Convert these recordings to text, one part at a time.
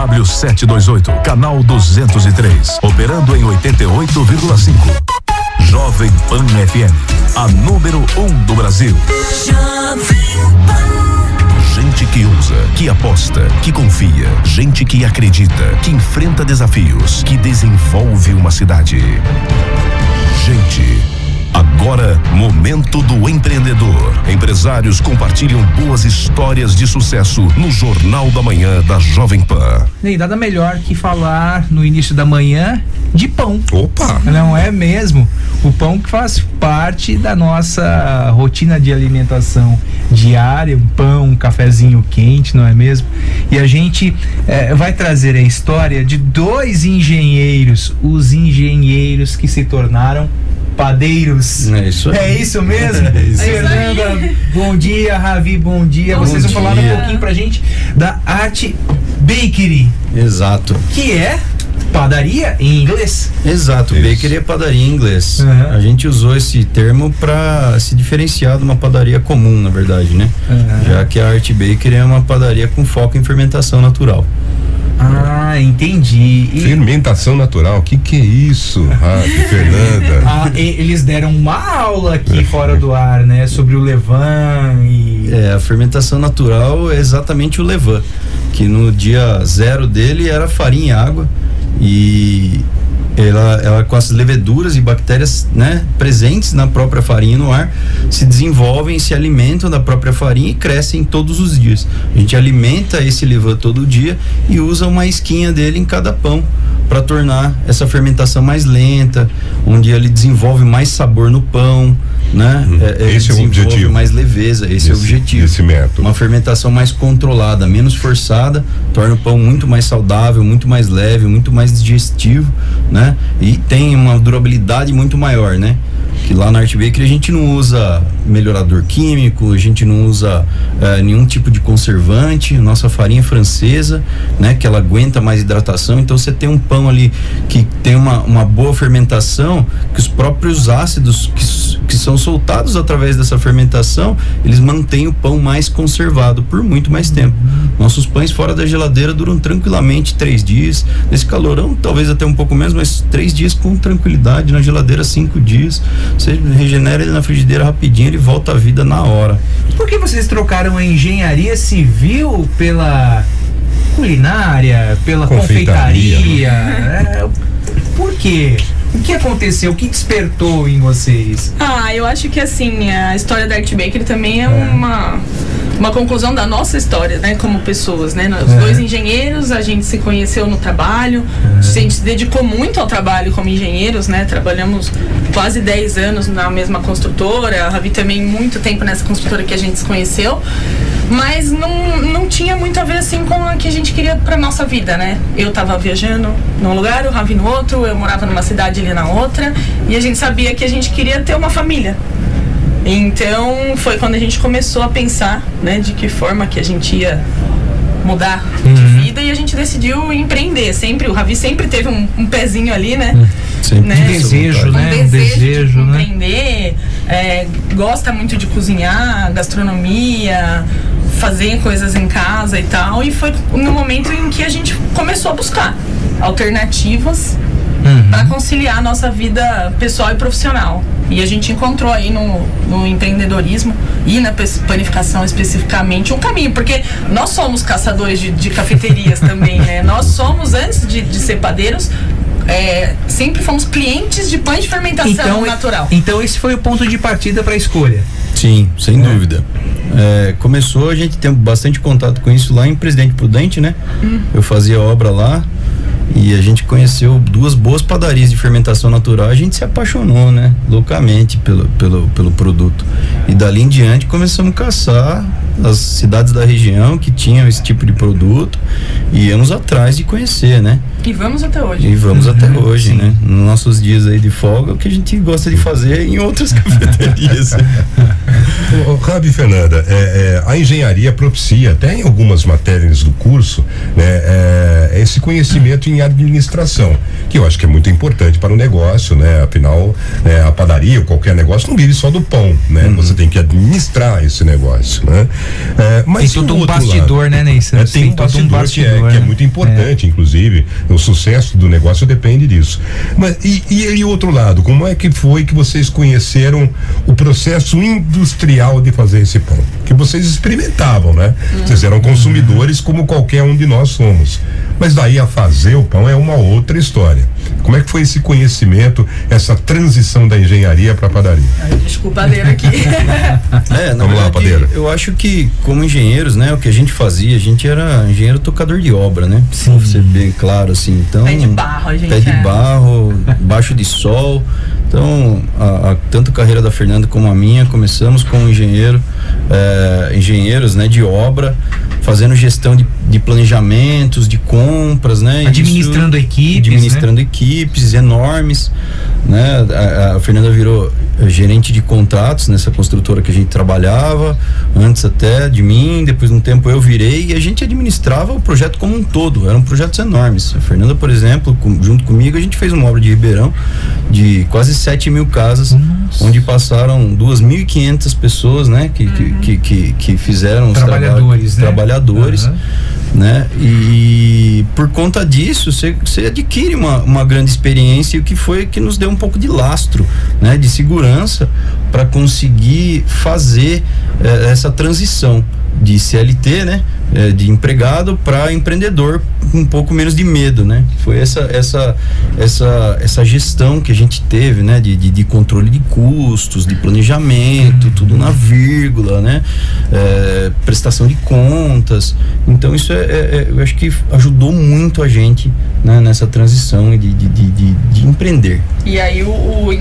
ZW728, canal 203, operando em 88,5. Jovem Pan FM, a número 1 do Brasil. Gente que usa, que aposta, que confia, gente que acredita, que enfrenta desafios, que desenvolve uma cidade. Gente. Agora, momento do empreendedor. Empresários compartilham boas histórias de sucesso no Jornal da Manhã da Jovem Pan. Nem nada melhor que falar no início da manhã de pão. Opa! Não é mesmo? O pão que faz parte da nossa rotina de alimentação diária, um pão, um cafezinho quente, não é mesmo? E a gente vai trazer a história de dois engenheiros, os engenheiros que se tornaram padeiros. É isso aí. É isso mesmo? É isso. Fernanda, bom dia. Ravi, bom dia. Bom Vocês vão falar dia. um pouquinho pra gente da Art Bakery. Exato. Que é padaria em inglês. Exato, bakery é padaria em inglês. Uhum. A gente usou esse termo para se diferenciar de uma padaria comum, na verdade, né? Uhum. Já que a Art Bakery é uma padaria com foco em fermentação natural. Ah, entendi. Fermentação natural, que é isso, Fernanda? Eles deram uma aula aqui fora do ar, né? Sobre o levain e... A fermentação natural é exatamente o levain, que no dia zero dele era farinha e água, e ela com as leveduras e bactérias, né, presentes na própria farinha e no ar, se desenvolvem, se alimentam da própria farinha e crescem todos os dias. A gente alimenta esse levain todo dia e usa uma isquinha dele em cada pão para tornar essa fermentação mais lenta, onde ele desenvolve mais sabor no pão, né? Esse é o objetivo. Mais leveza, esse é o objetivo. Esse método. Uma fermentação mais controlada, menos forçada, torna o pão muito mais saudável, muito mais leve, muito mais digestivo, né? E tem uma durabilidade muito maior, né? Que lá na Art Bakery a gente não usa melhorador químico, a gente não usa nenhum tipo de conservante. Nossa farinha é francesa, né? Que ela aguenta mais hidratação, então você tem um pão ali que tem uma boa fermentação, que os próprios ácidos que são soltados através dessa fermentação, eles mantêm o pão mais conservado por muito mais tempo. Nossos pães fora da geladeira duram tranquilamente 3 dias, nesse calorão talvez até um pouco menos, mas 3 dias com tranquilidade, na geladeira 5 dias. Você regenera ele na frigideira rapidinho, ele volta à vida na hora. Por que vocês trocaram a engenharia civil pela culinária, pela confeitaria? Por quê? O que aconteceu? O que despertou em vocês? Eu acho que assim, a história da Art Bakery também é uma conclusão da nossa história, né, como pessoas, né? Os dois engenheiros, a gente se conheceu no trabalho, a gente se dedicou muito ao trabalho como engenheiros, né? Trabalhamos quase 10 anos na mesma construtora, a Ravi também muito tempo nessa construtora que a gente se conheceu, mas não tinha muito a ver assim com o que a gente queria pra nossa vida, né? Eu tava viajando num lugar, o Ravi no outro, eu morava numa cidade ali na outra, e a gente sabia que a gente queria ter uma família. Então foi quando a gente começou a pensar, né, de que forma que a gente ia mudar de vida, e a gente decidiu empreender. O Ravi sempre teve um pezinho ali, né? Sempre. Um desejo, né? Um desejo de né? empreender, gosta muito de cozinhar, gastronomia, fazer coisas em casa e tal, e foi no momento em que a gente começou a buscar alternativas para conciliar a nossa vida pessoal e profissional. E a gente encontrou aí no empreendedorismo e na panificação especificamente um caminho, porque nós somos caçadores de cafeterias também, né? Nós somos, antes de ser padeiros, sempre fomos clientes de pães de fermentação natural. Então esse foi o ponto de partida para a escolha. Sim, sem dúvida. Começou, a gente tem bastante contato com isso lá em Presidente Prudente, né? Eu fazia obra lá e a gente conheceu 2 boas padarias de fermentação natural. A gente se apaixonou, né? Loucamente pelo produto. E dali em diante começamos a caçar as cidades da região que tinham esse tipo de produto e íamos atrás de conhecer, né? E vamos até hoje. Até hoje, né? Nos nossos dias aí de folga, o que a gente gosta de fazer em outras cafeterias. Rabi, Fernanda, a engenharia propicia, até em algumas matérias do curso, né, esse conhecimento em administração, que eu acho que é muito importante para o negócio, né? Afinal, a padaria ou qualquer negócio não vive só do pão, né? Você tem que administrar esse negócio, né? Mas tem todo um bastidor, né, Neissa? Tem todo um bastidor que é muito importante, inclusive, o sucesso do negócio depende disso. Mas e o outro lado, como é que foi que vocês conheceram o processo industrial de fazer esse pão? Que vocês experimentavam, né? Vocês eram consumidores como qualquer um de nós somos. Mas daí a fazer o pão é uma outra história. Como é que foi esse conhecimento, essa transição da engenharia para a padaria? Desculpa, padeiro aqui. Vamos lá, padeiro. Eu acho que, como engenheiros, né, o que a gente fazia, a gente era engenheiro tocador de obra, né? Sim. Pra ser bem claro, assim. Então, pé de barro, a gente pé de barro, baixo de sol. Então, tanto a carreira da Fernanda como a minha, começamos como engenheiros, né, de obra, fazendo gestão de planejamentos, de compras, né? Administrando equipes enormes, né? A Fernanda virou gerente de contratos nessa construtora que a gente trabalhava, antes até de mim, depois de um tempo eu virei, e a gente administrava o projeto como um todo, eram projetos enormes. A Fernanda, por exemplo, junto comigo, a gente fez uma obra de Ribeirão de quase 7.000 casas, onde passaram 2.500 pessoas, né? Que fizeram trabalhadores, né? E por conta disso você adquire uma grande experiência, e o que foi que nos deu um pouco de lastro, né? De segurança para conseguir fazer essa transição de CLT, né? De empregado para empreendedor, com um pouco menos de medo, né? Foi essa gestão que a gente teve, né? De controle de custos, de planejamento, tudo na vírgula, né? Prestação de contas. Então isso eu acho que ajudou muito a gente, né? Nessa transição de empreender. E aí o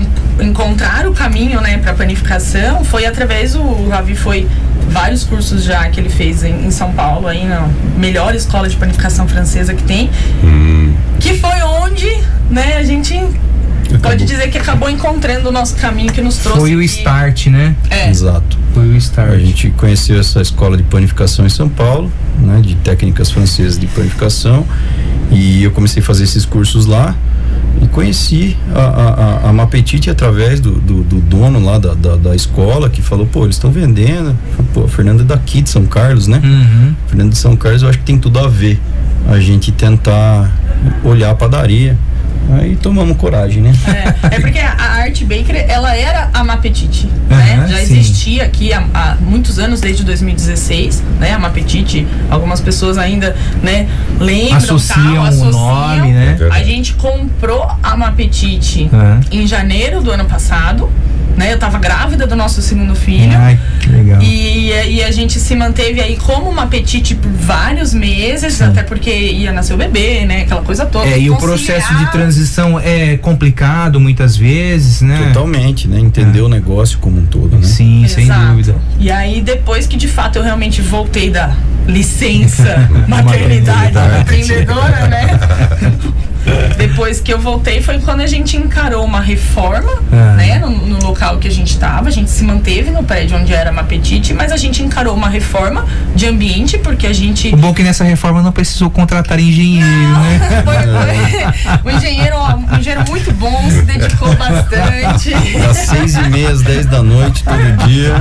encontrar o caminho, né, para panificação foi através o Ravi foi vários cursos já que ele fez em São Paulo, aí na melhor escola de panificação francesa que tem, que foi onde, né, a gente pode dizer que acabou encontrando o nosso caminho, que nos trouxe. Foi o start, né? Exato. Foi o start. A gente conheceu essa escola de panificação em São Paulo, né, de técnicas francesas de panificação, e eu comecei a fazer esses cursos lá. E conheci a Mapetite através do dono lá da escola, que falou, eles estão vendendo. A Fernanda é daqui de São Carlos, né? Fernanda de São Carlos, eu acho que tem tudo a ver a gente tentar olhar a padaria. Aí tomamos coragem, né? É porque a Art Baker, ela era a Mapetite, né? Já existia aqui há muitos anos, desde 2016, né? A Mapetite, algumas pessoas ainda, né, lembram, associam o nome, né? A gente comprou a Mapetite em janeiro do ano passado, né? Eu tava grávida do nosso segundo filho. Ai, que legal. E a gente se manteve aí como uma apetite por vários meses, até porque ia nascer o bebê, né? Aquela coisa toda. E o processo de transição é complicado muitas vezes, né? Totalmente, né? Entender o negócio como um todo, né? Sim, Exato. sem dúvida. E aí, depois que de fato eu realmente voltei da licença maternidade empreendedora, né? Depois que eu voltei foi quando a gente encarou uma reforma, né, no local que a gente estava. A gente se manteve no prédio onde era uma apetite, mas a gente encarou uma reforma de ambiente, porque a gente... O bom é que nessa reforma não precisou contratar engenheiro, né? O engenheiro muito bom, se dedicou bastante. Às 6h30, às 10 da noite, todo dia.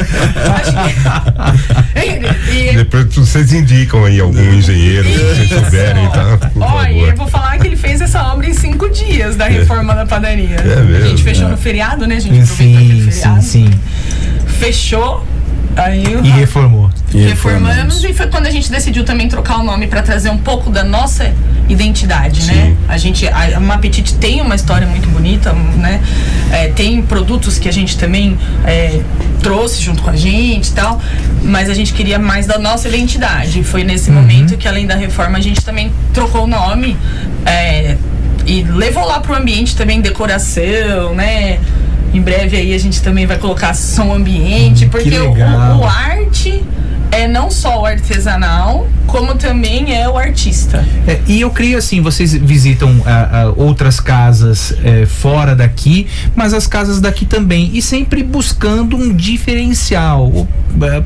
Depois vocês indicam aí algum engenheiro, se vocês souberem, tá? Por favor. Eu vou falar que ele fez essa obra em 5 dias da reforma da padaria. Mesmo? A gente fechou no feriado, né? A gente aproveitou aquele feriado. Sim. Fechou. Aí reformou. Reformamos, e foi quando a gente decidiu também trocar o nome para trazer um pouco da nossa identidade, né? A Mapetite tem uma história muito bonita, né? Tem produtos que a gente também trouxe junto com a gente e tal, mas a gente queria mais da nossa identidade. Foi nesse momento que, além da reforma, a gente também trocou o nome e levou lá pro ambiente também decoração, né? Em breve aí a gente também vai colocar som ambiente, porque o arte é não só o artesanal, como também é o artista. E eu creio assim, vocês visitam outras casas fora daqui, mas as casas daqui também, e sempre buscando um diferencial,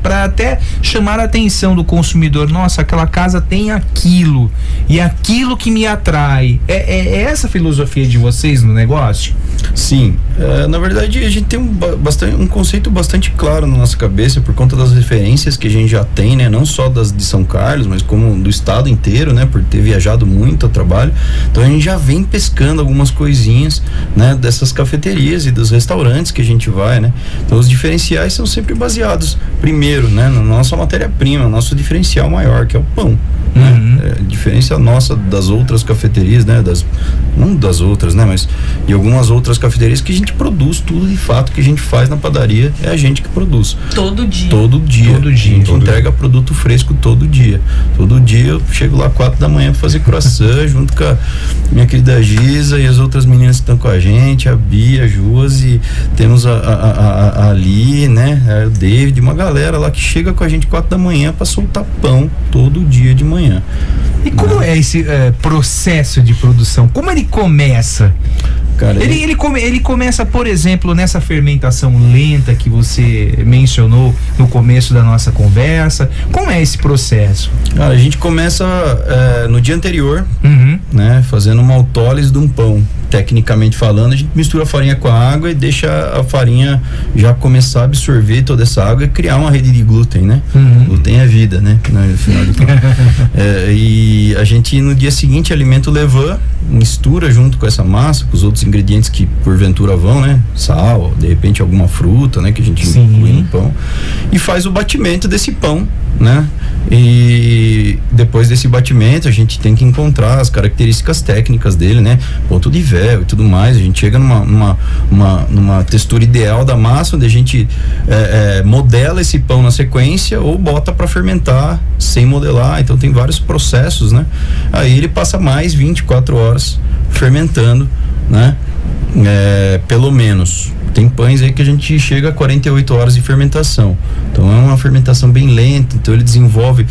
para até chamar a atenção do consumidor. Nossa, aquela casa tem aquilo, e aquilo que me atrai. É essa a filosofia de vocês no negócio? Sim, na verdade a gente tem um conceito bastante claro na nossa cabeça, por conta das referências que a gente já tem, né? Não só das de São Carlos, mas como do estado inteiro, né? Por ter viajado muito a trabalho. Então a gente já vem pescando algumas coisinhas, né? Dessas cafeterias e dos restaurantes que a gente vai, né? Então os diferenciais são sempre baseados, primeiro, né? Na nossa matéria-prima, nosso diferencial maior, que é o pão. Né? Diferença nossa das outras cafeterias, né? Não das outras, né? Mas de algumas outras cafeterias que a gente produz tudo de fato que a gente faz na padaria, é a gente que produz. Todo dia. A gente entrega produto fresco todo dia. Todo dia eu chego lá 4 da manhã pra fazer croissant junto com a minha querida Giza e as outras meninas que estão com a gente, a Bia, a Juas, e temos a Ali, né? O David, uma galera lá que chega com a gente 4 da manhã pra soltar pão todo dia de manhã. E como é esse processo de produção? Como ele começa? Cara, ele começa, por exemplo, nessa fermentação lenta que você mencionou no começo da nossa conversa. Como é esse processo? Cara, a gente começa no dia anterior, né, fazendo uma autólise de um pão. Tecnicamente falando, a gente mistura a farinha com a água e deixa a farinha já começar a absorver toda essa água e criar uma rede de glúten, né? Glúten é vida, né? No final do tempo. E a gente no dia seguinte alimenta o levain, mistura junto com essa massa, com os outros ingredientes que porventura vão, né? Sal, de repente alguma fruta, né? Que a gente inclui no pão, e faz o batimento desse pão, né? E depois desse batimento a gente tem que encontrar as características técnicas dele, né? Ponto de véu e tudo mais. A gente chega numa textura ideal da massa, onde a gente modela esse pão na sequência ou bota para fermentar sem modelar. Então tem vários processos, né? Aí ele passa mais 24 horas fermentando, né? Pelo menos. Tem pães aí que a gente chega a 48 horas de fermentação. Então é uma fermentação bem lenta, então ele desenvolve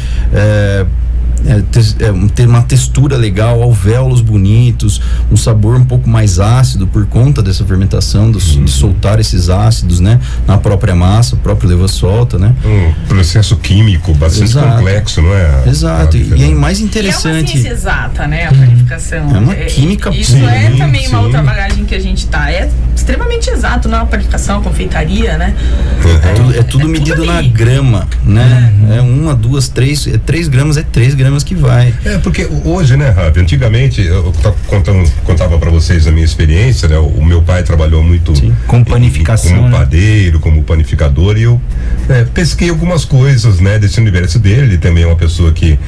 ter uma textura legal, alvéolos bonitos, um sabor um pouco mais ácido por conta dessa fermentação, de soltar esses ácidos, né, na própria massa, o próprio levain solta, né? Um processo químico bastante complexo, não é? Exato, e é mais interessante. E é uma ciência exata, né, a panificação. É uma química. Isso também uma outra bagagem que a gente tá. É extremamente exato, não é? A panificação, a confeitaria, né? É tudo medido na grama, né? 1, 2, 3, 3 gramas é 3 gramas que vai. Porque hoje, né, Ravi, antigamente, eu contava para vocês a minha experiência, né? O meu pai trabalhou muito com panificação, como padeiro, como panificador, e eu pesquei algumas coisas, né, desse universo dele. Ele também é uma pessoa que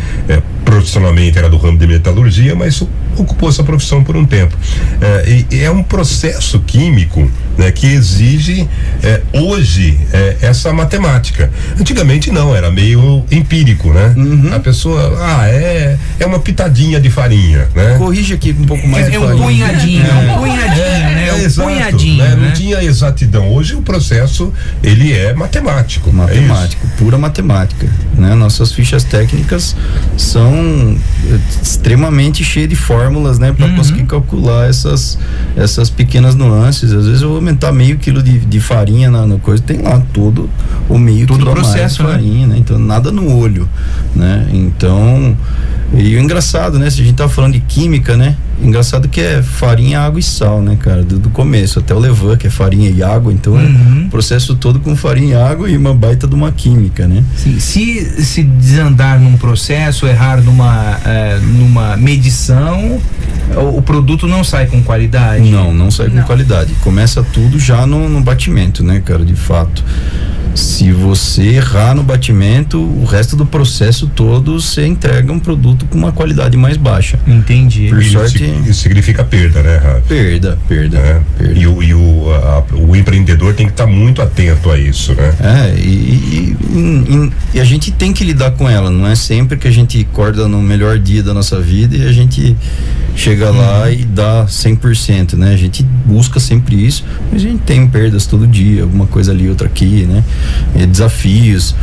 profissionalmente era do ramo de metalurgia, mas ocupou essa profissão por um tempo. E é um processo químico, né, que exige hoje essa matemática. Antigamente não, era meio empírico, né? A pessoa, é uma pitadinha de farinha, né? Corrige aqui um pouco mais de farinha. Um punhadinho, né? Exato, punhadinho, né? Né? Não tinha exatidão. Hoje o processo, ele é matemático. Pura matemática, né? Nossas fichas técnicas são extremamente cheias de fórmulas, né? Para conseguir calcular essas pequenas nuances. Às vezes eu vou aumentar meio quilo de farinha na coisa, tem lá todo o meio quilo processo, a mais de farinha, né? Então nada no olho, né? Então, e o engraçado, né? Se a gente tá falando de química, né? Engraçado que é farinha, água e sal, né, cara? Do começo até o levain, que é farinha e água, então é o processo todo com farinha e água e uma baita de uma química, né? Sim, se desandar num processo, errar numa medição, o produto não sai com qualidade? Não sai com qualidade. Começa tudo já no batimento, né, cara? De fato. Se você errar no batimento, o resto do processo todo você entrega um produto com uma qualidade mais baixa. Entendi. Por sorte, isso significa perda, né, Rafa? Perda. E o empreendedor tem que estar muito atento a isso, né? E a gente tem que lidar com ela. Não é sempre que a gente acorda no melhor dia da nossa vida e a gente chega lá e dá 100%, né? A gente busca sempre isso, mas a gente tem perdas todo dia, alguma coisa ali, outra aqui, né? Desafios,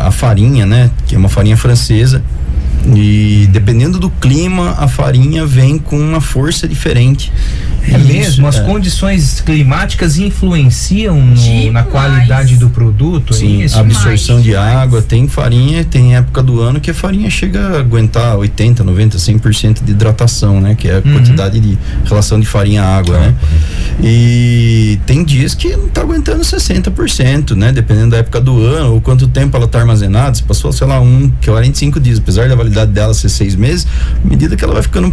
a farinha, né? Que é uma farinha francesa, E dependendo do clima, a farinha vem com uma força diferente. É mesmo? As condições climáticas influenciam na qualidade do produto? Sim, isso? A absorção de água. Tem farinha, tem época do ano que a farinha chega a aguentar 80, 90, 100% de hidratação, né? Que é a quantidade de relação de farinha a água, né? E tem dias que não tá aguentando 60%, né? Dependendo da época do ano ou quanto tempo ela tá armazenada. Se passou, sei lá, 45 dias, apesar da validade dela ser 6 meses, à medida que ela vai ficando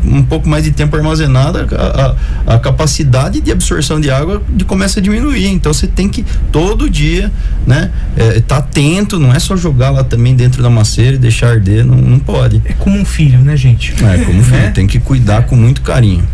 um pouco mais de tempo armazenada, a capacidade de absorção de água começa a diminuir. Então você tem que todo dia, né, tá atento, não é só jogar lá também dentro da macieira e deixar arder, não pode. É como um filho, né, gente? É como um filho, tem que cuidar com muito carinho,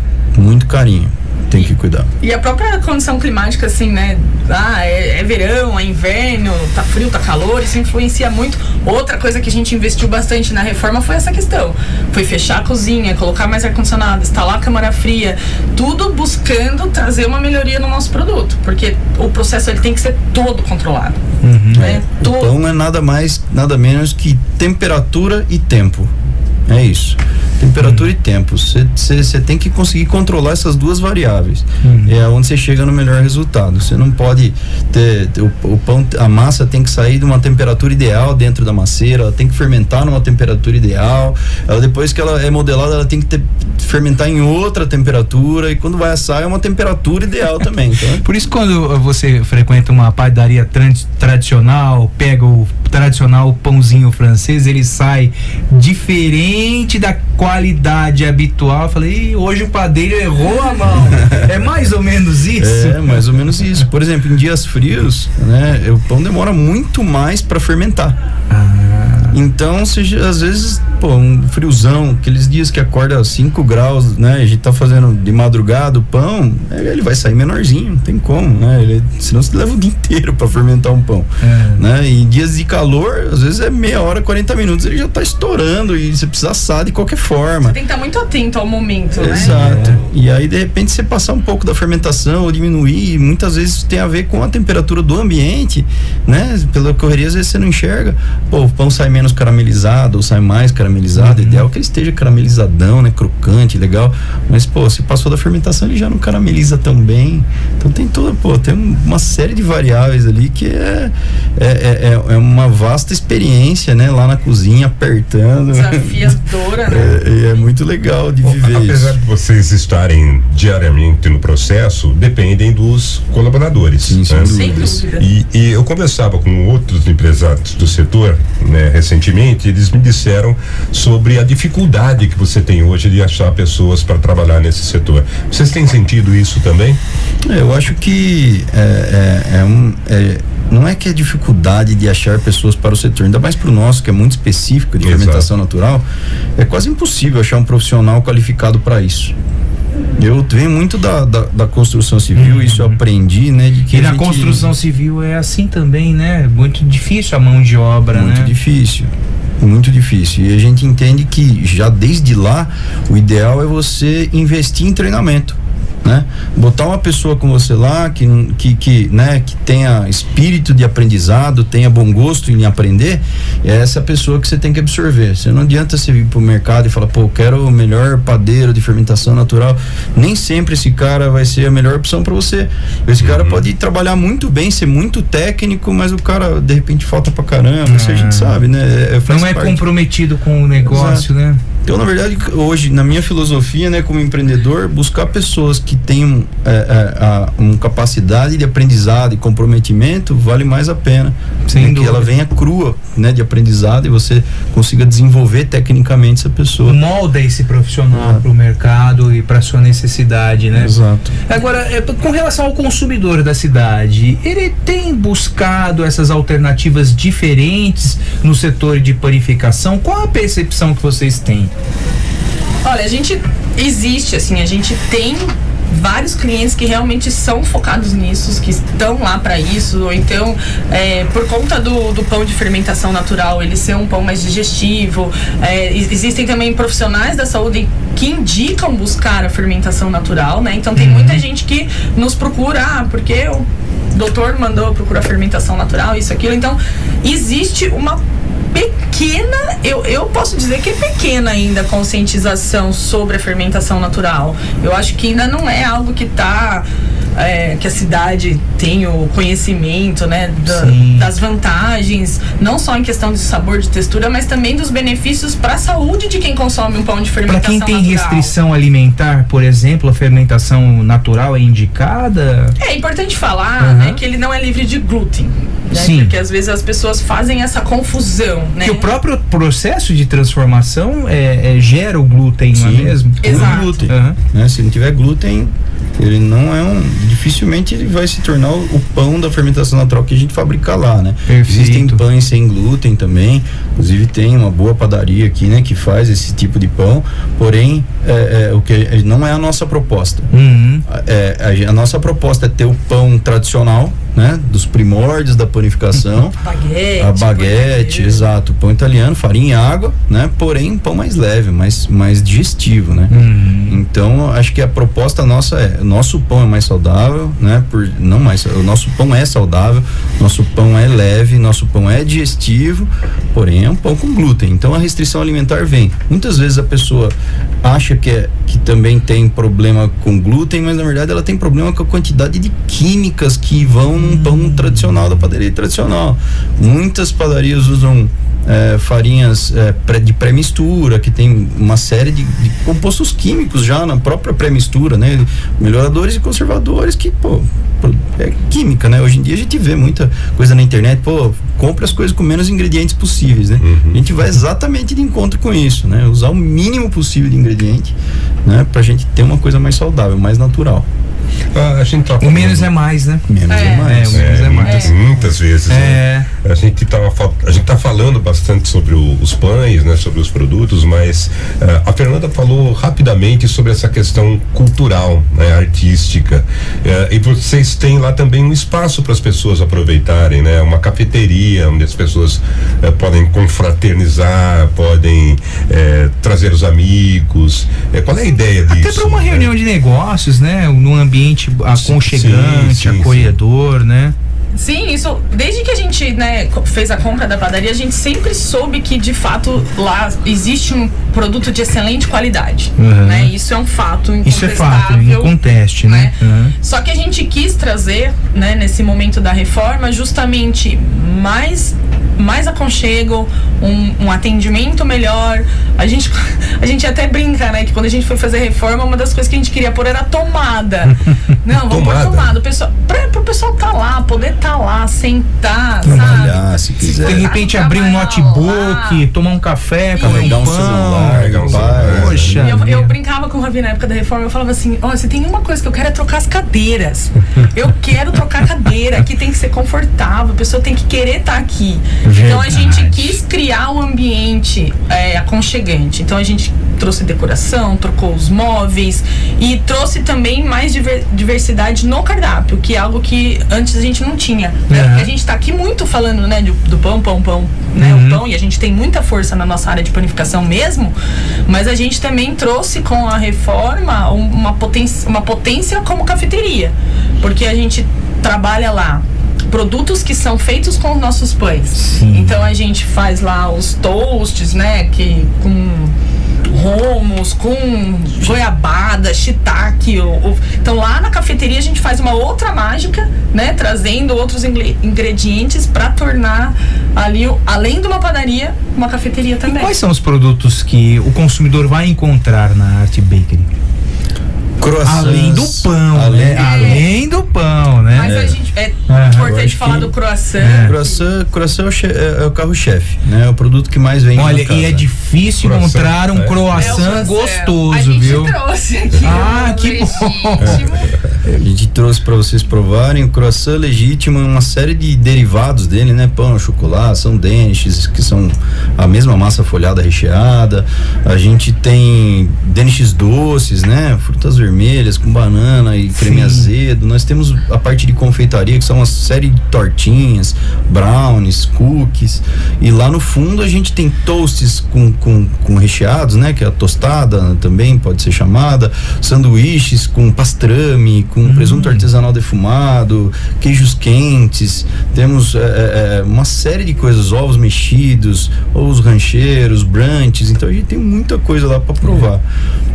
tem que cuidar. E a própria condição climática, assim, né? É verão, é inverno, tá frio, tá calor, isso influencia muito. Outra coisa que a gente investiu bastante na reforma foi essa questão. Foi fechar a cozinha, colocar mais ar-condicionado, instalar a câmara fria, tudo buscando trazer uma melhoria no nosso produto, porque o processo ele tem que ser todo controlado. Né? O pão é nada mais, nada menos que temperatura e tempo. É isso. Temperatura e tempo. Você tem que conseguir controlar essas duas variáveis. É onde você chega no melhor resultado. Você não pode ter o pão, a massa tem que sair de uma temperatura ideal dentro da macieira, ela tem que fermentar numa temperatura ideal. Ela, depois que ela é modelada, ela tem que fermentar em outra temperatura, e quando vai assar é uma temperatura ideal também. Então, por isso, quando você frequenta uma padaria tradicional, pega o tradicional pãozinho francês, ele sai diferente da qualidade habitual. Eu falei, hoje o padeiro errou a mão. É mais ou menos isso? É, mais ou menos isso. Por exemplo, em dias frios, né, o pão demora muito mais para fermentar. Então, às vezes, um friozão, aqueles dias que acorda 5 graus, né? A gente tá fazendo de madrugada o pão, ele vai sair menorzinho, não tem como, né? Senão você leva o dia inteiro para fermentar um pão, né? E em dias de calor, às vezes é meia hora, 40 minutos, ele já tá estourando e você precisa assar de qualquer forma. Você tem que estar muito atento ao momento, né? Exato. E aí, de repente, você passar um pouco da fermentação ou diminuir, muitas vezes tem a ver com a temperatura do ambiente, né? Pela correria, às vezes você não enxerga. O pão sai menos caramelizado ou sai mais caramelizado. Ideal que ele esteja caramelizadão, né? Crocante, legal. Mas, se passou da fermentação, ele já não carameliza tão bem. Então tem tem uma série de variáveis ali que é uma vasta experiência, né? Lá na cozinha, apertando. Desafiadora, né? E é muito legal de viver apesar isso. de vocês estarem diariamente no processo, dependem dos colaboradores. Sim, né? Sem dúvida. E eu conversava com outros empresários do setor, né, recentemente, eles me disseram sobre a dificuldade que você tem hoje de achar pessoas para trabalhar nesse setor. Vocês têm sentido isso também? Eu acho que não é que é dificuldade de achar pessoas para o setor, ainda mais para o nosso, que é muito específico de fermentação natural, é quase impossível achar um profissional qualificado para isso. Eu venho muito da construção civil, isso eu aprendi, né? De que e na construção civil é assim também, né? Muito difícil a mão de obra, muito difícil. Muito difícil. E a gente entende que já desde lá, o ideal é você investir em treinamento, né? Botar uma pessoa com você lá que tenha espírito de aprendizado, tenha bom gosto em aprender, é essa pessoa que você tem que absorver. Você não adianta você vir pro mercado e falar, eu quero o melhor padeiro de fermentação natural. Nem sempre esse cara vai ser a melhor opção para você. Esse cara pode trabalhar muito bem, ser muito técnico, mas o cara de repente falta pra caramba, isso a gente sabe, né? Não é comprometido com o negócio, né? Então, na verdade, hoje, na minha filosofia, né, como empreendedor, buscar pessoas que tenham uma capacidade de aprendizado e comprometimento vale mais a pena. Sem dúvida. Que ela venha crua, né, de aprendizado, e você consiga desenvolver tecnicamente essa pessoa. Molda esse profissional para o mercado e para sua necessidade, né? Exato. Agora, com relação ao consumidor da cidade, ele tem buscado essas alternativas diferentes no setor de panificação? Qual a percepção que vocês têm? Olha, a gente tem vários clientes que realmente são focados nisso, que estão lá para isso, ou então por conta do pão de fermentação natural, ele ser um pão mais digestivo. Existem também profissionais da saúde que indicam buscar a fermentação natural, né? Então tem muita gente que nos procura, porque o doutor mandou procurar fermentação natural, isso, aquilo. Então existe uma pequena, eu posso dizer que é pequena ainda a conscientização sobre a fermentação natural. Eu acho que ainda não é algo que que a cidade tem o conhecimento, né, das vantagens, não só em questão de sabor, de textura, mas também dos benefícios para a saúde de quem consome um pão de fermentação natural. Para quem tem restrição alimentar, por exemplo, a fermentação natural é indicada? É importante falar, né, que ele não é livre de glúten. Né? Sim. Porque às vezes as pessoas fazem essa confusão, né? Que o próprio processo de transformação gera o glúten, não é mesmo? Exato. Glúten, né? Se não tiver glúten, ele não dificilmente ele vai se tornar o pão da fermentação natural que a gente fabrica lá, né? Perfeito. Existem pães sem glúten também, inclusive tem uma boa padaria aqui, né, que faz esse tipo de pão, porém o que não é a nossa proposta. A nossa proposta é ter o pão tradicional, né, dos primórdios da panificação, a baguete, exato, pão italiano, farinha e água, né, porém um pão mais leve, mais digestivo, né. Então acho que a proposta nossa nosso pão é mais saudável, né, o nosso pão é saudável, nosso pão é leve, nosso pão é digestivo, porém é um pão com glúten. Então a restrição alimentar vem. Muitas vezes a pessoa acha que também tem problema com glúten, mas na verdade ela tem problema com a quantidade de químicas que vão num pão tradicional, da padaria tradicional. Muitas padarias usam farinhas de pré-mistura, que tem uma série de compostos químicos já na própria pré-mistura, né? Melhoradores e conservadores que, é química, né? Hoje em dia a gente vê muita coisa na internet, compra as coisas com menos ingredientes possíveis, né? A gente vai exatamente de encontro com isso, né? Usar o mínimo possível de ingrediente, né? Pra gente ter uma coisa mais saudável, mais natural. A gente tá o menos é mais, né? Menos é mais. O menos é mais. Muitas vezes. Né? A gente tá falando bastante sobre os pães, né? Sobre os produtos, mas a Fernanda falou rapidamente sobre essa questão cultural, né? Artística. E vocês têm lá também um espaço para as pessoas aproveitarem, né? Uma cafeteria onde as pessoas podem confraternizar, podem trazer os amigos. Qual é a ideia disso? Até para uma reunião de negócios, né? Num ambiente aconchegante, acolhedor, né? Sim, isso, desde que a gente, né, fez a compra da padaria, a gente sempre soube que, de fato, lá existe um produto de excelente qualidade, né? Isso é um fato incontestável. Isso é fato, inconteste, né? Só que a gente quis trazer, né, nesse momento da reforma, justamente mais aconchego, um atendimento melhor. A gente até brinca, né, que quando a gente foi fazer a reforma, uma das coisas que a gente queria pôr era tomada. Não, vamos pôr tomada. Pro pessoal tá lá, poder tá lá, sentar, trabalhar, sabe? Se quiser. De repente abrir um notebook, tomar um café, carregar um celular, Poxa. Eu brincava com o Ravi na época da reforma, eu falava assim, se tem uma coisa que eu quero é trocar as cadeiras. Eu quero trocar a cadeira, aqui tem que ser confortável, a pessoa tem que querer estar aqui. Então a gente quis criar um ambiente aconchegante. Então a gente trouxe decoração, trocou os móveis e trouxe também mais diversidade no cardápio, que é algo que antes a gente não tinha. Né? Porque a gente tá aqui muito falando, né, do pão, né, o pão, e a gente tem muita força na nossa área de panificação mesmo, mas a gente também trouxe com a reforma uma potência como cafeteria, porque a gente trabalha lá produtos que são feitos com os nossos pães. Sim. Então a gente faz lá os toasts, né, com romos, com goiabada, shiitake. Então lá na cafeteria a gente faz uma outra mágica, né, trazendo outros ingredientes para tornar ali, além de uma padaria, uma cafeteria também. E quais são os produtos que o consumidor vai encontrar na Art Bakery? Croissants, além do pão, além do pão, né? Mas a gente importante falar do croissant. Croissant é o carro-chefe, né? É o produto que mais vende. Olha, e é difícil encontrar um croissant gostoso, viu? A gente trouxe aqui. Que bom! A gente trouxe para vocês provarem o croissant legítimo, uma série de derivados dele, né? Pão, chocolate, são daniches, que são a mesma massa folhada recheada. A gente tem daniches doces, né? Frutas vermelhas com banana e creme azedo. Nós temos a parte de confeitaria, que são uma série de tortinhas, brownies, cookies. E lá no fundo a gente tem toasts com recheados, né? Que é a tostada também pode ser chamada. Sanduíches com pastrame, com presunto artesanal defumado, queijos quentes, temos uma série de coisas, ovos mexidos, ovos rancheiros, brunches, então a gente tem muita coisa lá para provar.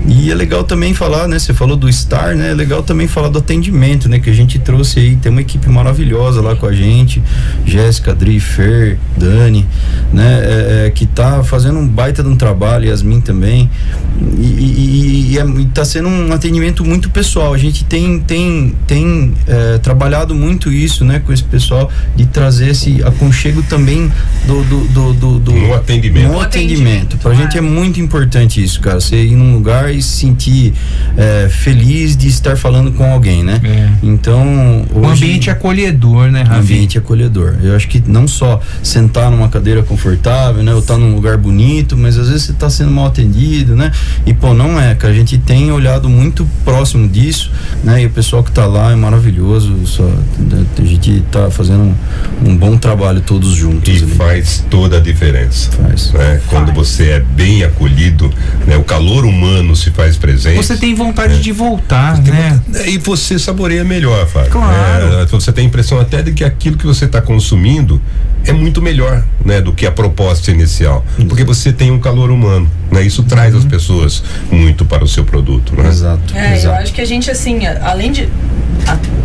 E é legal também falar, né, você falou do Star, né, é legal também falar do atendimento, né, que a gente trouxe aí, tem uma equipe maravilhosa lá com a gente, Jéssica, Adri, Fer, Dani, né, que tá fazendo um baita de um trabalho, Yasmin também, e tá sendo um atendimento muito pessoal. A gente tem trabalhado muito isso, né, com esse pessoal, de trazer esse aconchego também no atendimento. Pra gente é muito importante isso, cara, você ir num lugar e se sentir feliz de estar falando com alguém, né? Então, hoje, um ambiente acolhedor, né, Ravi? Um ambiente acolhedor. Eu acho que não só sentar numa cadeira confortável, né, ou estar num lugar bonito, mas às vezes você tá sendo mal atendido, né? E pô, não é, cara, a gente tem olhado muito próximo disso, né? E o pessoal que tá lá é maravilhoso, a gente tá fazendo um bom trabalho todos juntos. E faz toda a diferença. Faz. Né? Quando você é bem acolhido, né? O calor humano se faz presente. Você tem vontade de voltar, né? E você saboreia melhor, Fábio. Claro. Você tem a impressão até de que aquilo que você está consumindo é muito melhor, né, do que a proposta inicial, porque você tem um calor humano, né? Isso traz as pessoas muito para o seu produto, né? Exato. Eu acho que a gente, assim, além de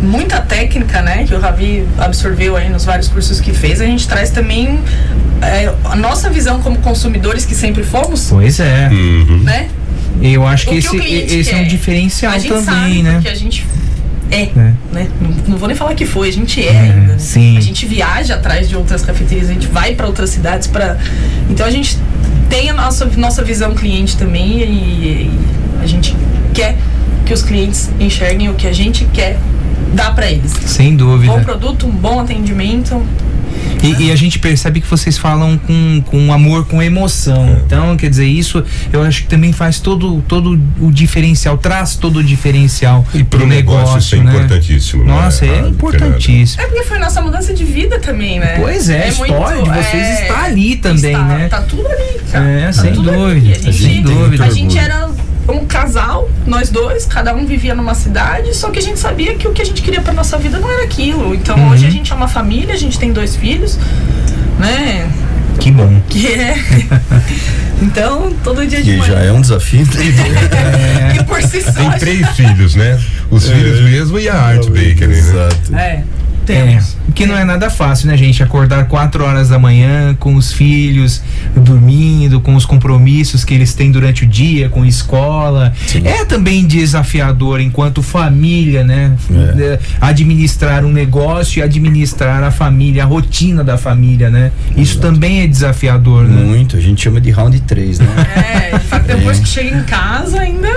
muita técnica, né, que o Ravi absorveu aí nos vários cursos que fez, a gente traz também a nossa visão como consumidores que sempre fomos. Pois é. Né? Eu acho que esse é um diferencial a gente também, sabe, né? Porque a gente né? Não vou nem falar que foi, a gente ainda. Sim. A gente viaja atrás de outras cafeterias, a gente vai para outras cidades então a gente tem a nossa visão cliente também e a gente quer que os clientes enxerguem o que a gente quer dar para eles. Sem dúvida. Bom produto, um bom atendimento. E a gente percebe que vocês falam com amor, com emoção. Então, quer dizer, isso eu acho que também faz todo o diferencial, traz todo o diferencial pro negócio, isso é importantíssimo. Nossa, é importantíssimo. É porque foi nossa mudança de vida também, né? Pois é, a história de vocês está ali também, né? Tá tudo ali, cara. Tá sem dúvida, sem dúvida. A gente era um casal, nós dois, cada um vivia numa cidade, só que a gente sabia que o que a gente queria pra nossa vida não era aquilo. Então hoje a gente é uma família, a gente tem 2 filhos, né? Que bom. Então, todo dia de manhã. Que já é um desafio. Que por si só. Tem 3 filhos, né? Os filhos mesmo e a Art Bakery, né? Exato. Que não é nada fácil, né, gente? Acordar 4 horas da manhã com os filhos dormindo, com os compromissos que eles têm durante o dia, com escola. Sim. É também desafiador enquanto família, né? Administrar um negócio e administrar a família, a rotina da família, né? Isso também é desafiador, né? Muito, a gente chama de round 3, né? Depois que chega em casa ainda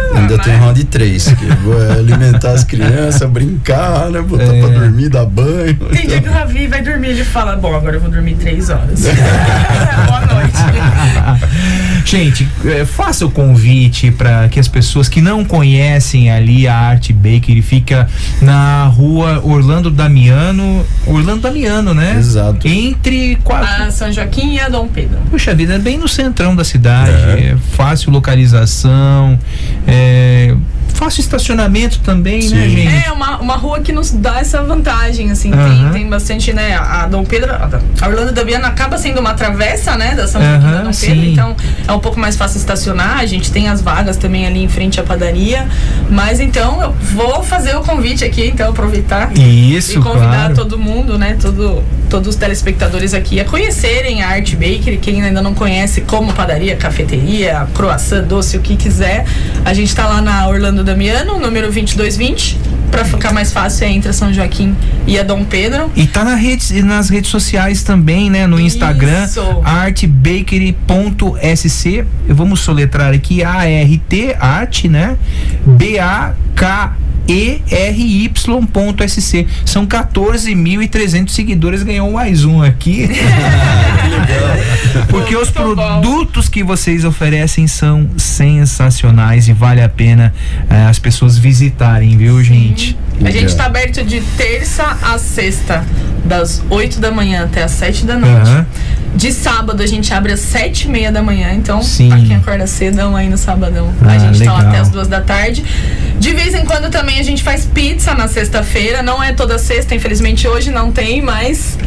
tem round 3, que é alimentar as crianças, brincar, né? Botar pra dormir, dar banho. Tem dia que o Ravi vai dormir, ele fala, bom, agora eu vou dormir 3 horas. Boa noite. Gente, faça o convite para que as pessoas que não conhecem ali a Art Bakery, fica na rua Orlando Damiano, né? Exato. Entre a São Joaquim e a Dom Pedro. Puxa vida, é bem no centrão da cidade, é fácil localização, fácil estacionamento também, né, gente? É uma rua que nos dá essa vantagem, assim, tem bastante, né, a Dom Pedro, a Orlando Damiano acaba sendo uma travessa, né, da São Joaquim da Dom Pedro, então é um pouco mais fácil estacionar, a gente tem as vagas também ali em frente à padaria, mas então eu vou fazer o convite aqui, então aproveitar e convidar todo mundo, né, todos os telespectadores aqui a conhecerem a Art Bakery, quem ainda não conhece, como padaria, cafeteria, croissant, doce, o que quiser, a gente tá lá na Orlando Damiano, número 2220, pra ficar mais fácil entre a São Joaquim e a Dom Pedro. E tá nas redes sociais também, né? No Instagram, artbakery.sc. Vamos soletrar aqui ART, arte, né? BAKERY.SC. São 14.300 seguidores, ganhou mais um aqui. Porque os produtos que vocês oferecem são sensacionais e vale a pena as pessoas visitarem, viu, gente? A gente tá aberto de terça a sexta, das 8 da manhã até as 7 da noite. De sábado a gente abre às 7:30 da manhã, então pra quem acorda cedão aí no sabadão, a gente tá lá até as 2 da tarde. De vez em quando também a gente faz pizza na sexta-feira. Não é toda sexta, infelizmente hoje não tem, mas...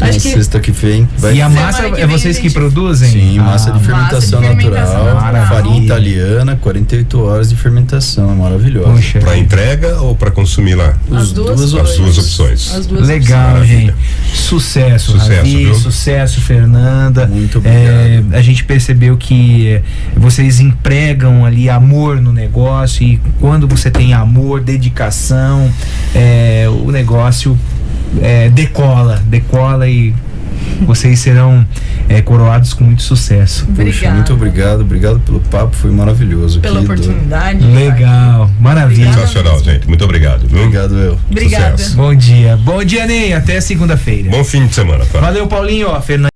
Acho que sexta que vem. E a massa é vocês que produzem? Sim, massa de fermentação natural, Maravilha. farinha italiana, 48 horas de fermentação, maravilhosa. Para entrega ou para consumir lá? As duas opções. As duas Legal, opções. gente. Sucesso, Ravi, viu? sucesso, Fernanda. Muito obrigado. A gente percebeu que vocês empregam ali amor no negócio, e quando você tem amor, dedicação, o negócio decola e vocês serão coroados com muito sucesso. Poxa, muito obrigado pelo papo, foi maravilhoso. Pela oportunidade. Legal, maravilha. Sensacional, gente. Muito obrigado. Viu? Obrigado, Obrigada. Sucesso. Bom dia, Ney. Até segunda-feira. Bom fim de semana, tá? Valeu, Paulinho. Fernanda.